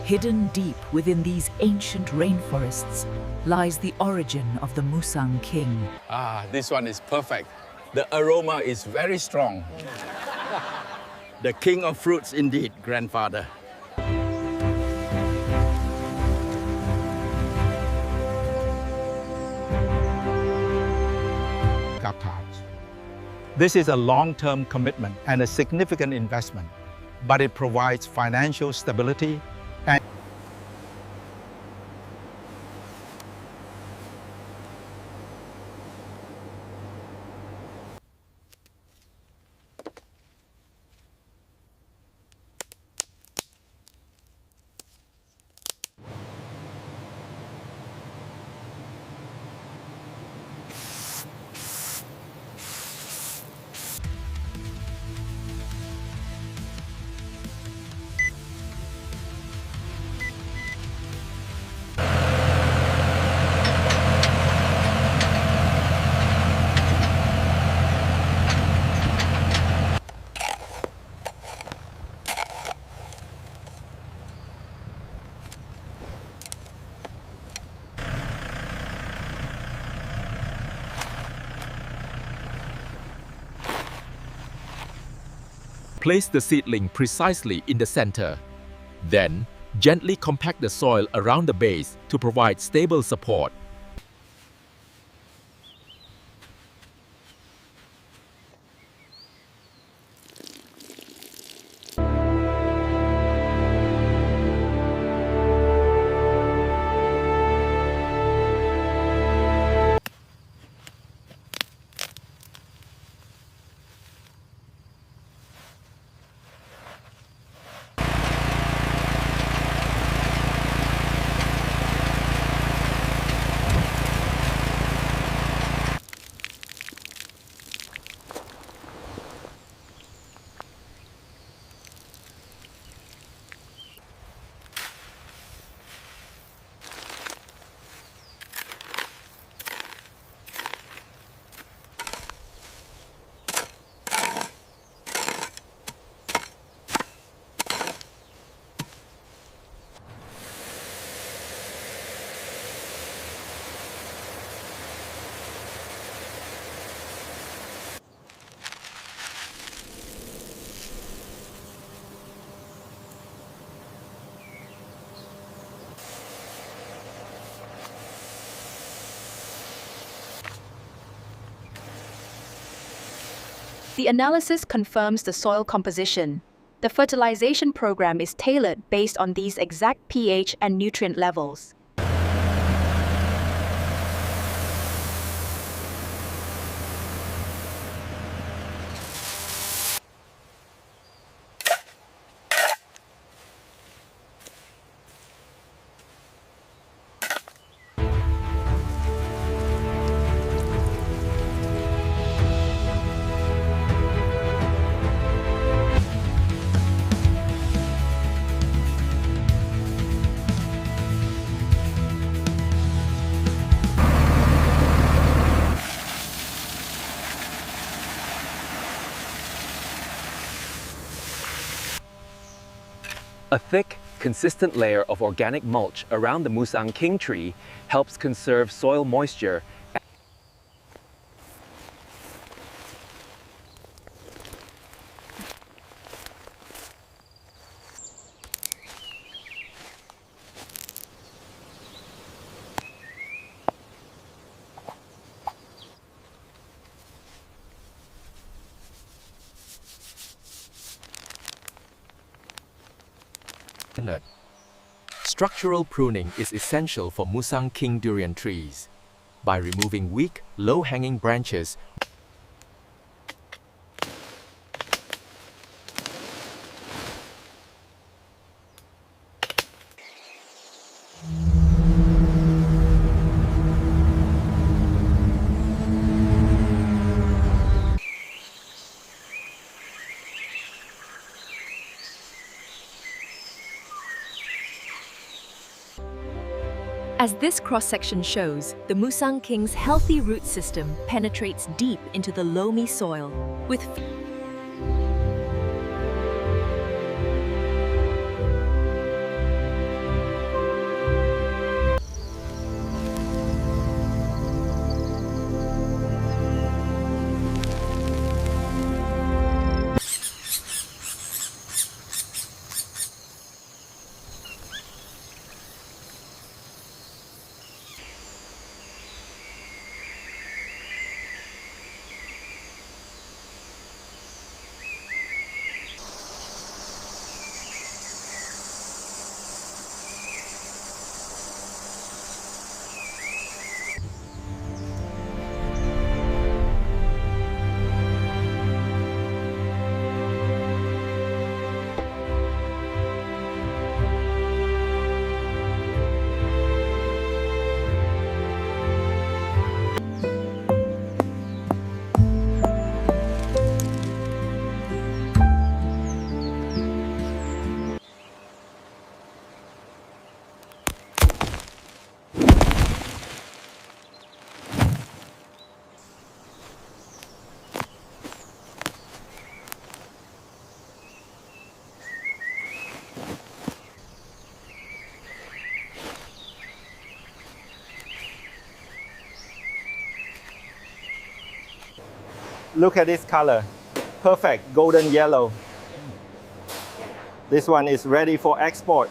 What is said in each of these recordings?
Hidden deep within these ancient rainforests lies the origin of the Musang King. This one is perfect. The aroma is very strong. The king of fruits indeed, grandfather. This is a long-term commitment and a significant investment, but it provides financial stability and Place the seedling precisely in the center. Then, gently compact the soil around the base to provide stable support. The analysis confirms the soil composition. The fertilization program is tailored based on these exact pH and nutrient levels. A thick, consistent layer of organic mulch around the Musang King tree helps conserve soil moisture . Structural pruning is essential for Musang King Durian trees. By removing weak, low-hanging branches, As this cross-section shows, the Musang King's healthy root system penetrates deep into the loamy soil, with Look at this color. Perfect golden yellow. This one is ready for export.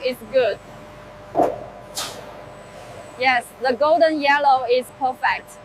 Is good. Yes, the golden yellow is perfect.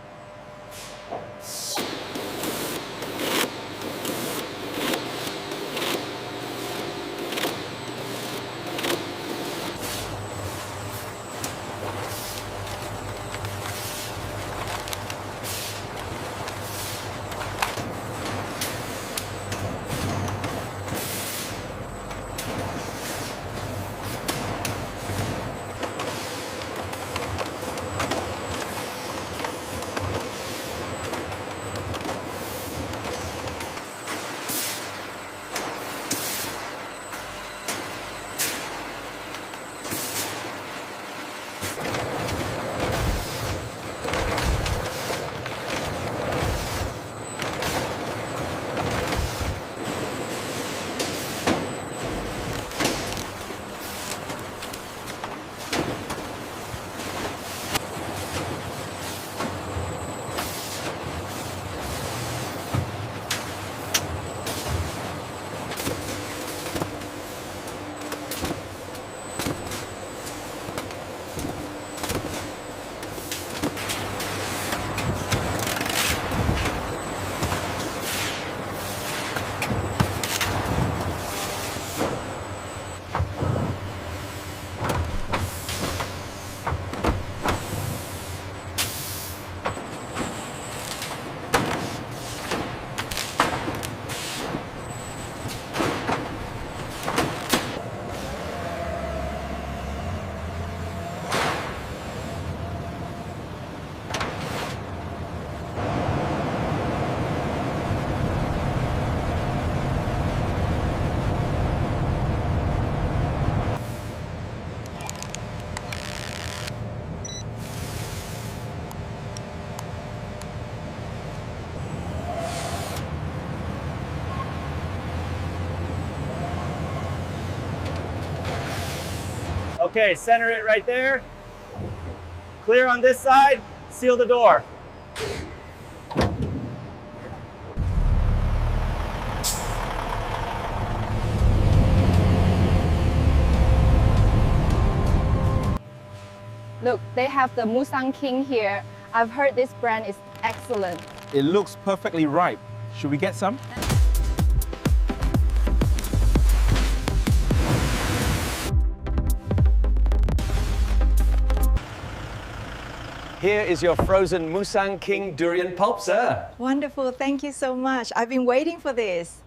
Okay, center it right there. Clear on this side, seal the door. Look, they have the Musang King here. I've heard this brand is excellent. It looks perfectly ripe. Should we get some? Here is your frozen Musang King Durian pulp, sir. Wonderful, thank you so much. I've been waiting for this.